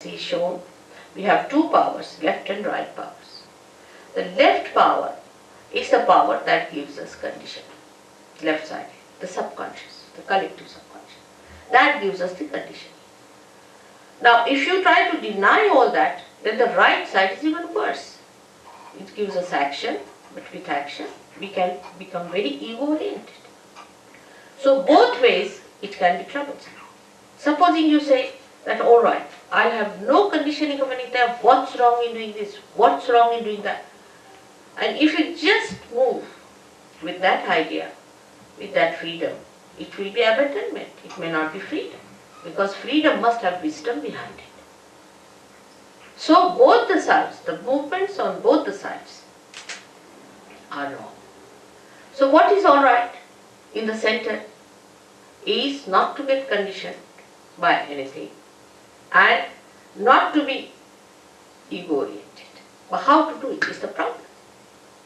is shown. We have two powers, left and right powers. The left power is the power that gives us conditioning. Left side, the subconscious, the collective subconscious. That gives us the conditioning. Now, if you try to deny all that, then the right side is even worse. It gives us action, but with action, we can become very ego-oriented. So both ways, it can be troublesome. Supposing you say that, all right, I have no conditioning of any type, what's wrong in doing this, what's wrong in doing that? And if you just move with that idea, with that freedom, it will be abandonment. It may not be freedom, because freedom must have wisdom behind it. So both the sides, the movements on both the sides are wrong. So what is all right in the center is not to get conditioned by anything and not to be ego-oriented. But how to do it is the problem.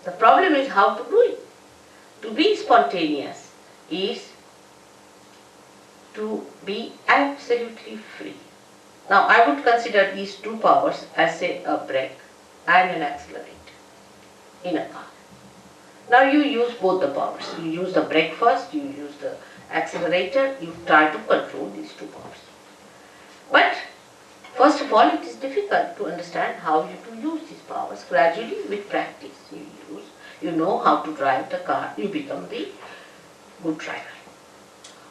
The problem is how to do it. To be spontaneous is to be absolutely free. Now I would consider these two powers as, say, a brake and an accelerator in a car. Now you use both the powers. You use the brake first, you use the accelerator, you try to control these two powers. But first of all, it is difficult to understand how you to use these powers. Gradually, with practice, you know how to drive the car, you become the good driver.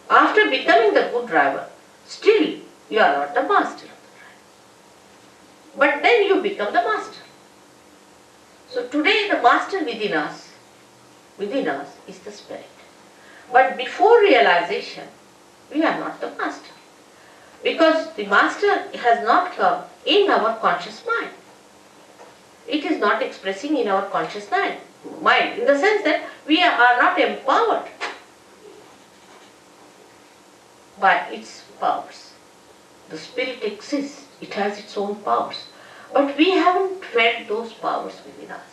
After becoming the good driver, still you are not the master of the driver. But then you become the master. So today the master within us is the spirit. But before realization, we are not the master. Because the master has not come in our conscious mind. It is not expressing in our conscious mind, in the sense that we are not empowered by its powers. The spirit exists, it has its own powers. But we haven't felt those powers within us.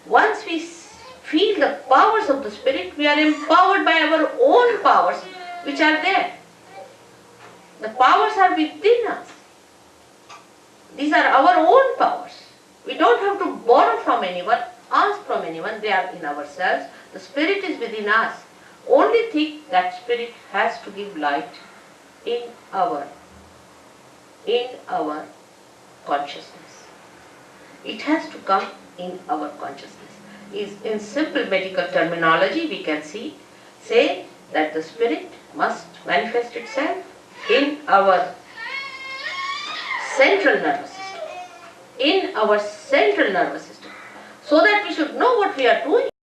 Once we feel the powers of the spirit, we are empowered by our own powers which are there. The powers are within us. These are our own powers. We don't have to borrow from anyone, ask from anyone, they are in ourselves. The spirit is within us. Only thing that spirit has to give light in our consciousness. It has to come in our consciousness. In simple medical terminology, we can say that the spirit must manifest itself in our central nervous system. So that we should know what we are doing.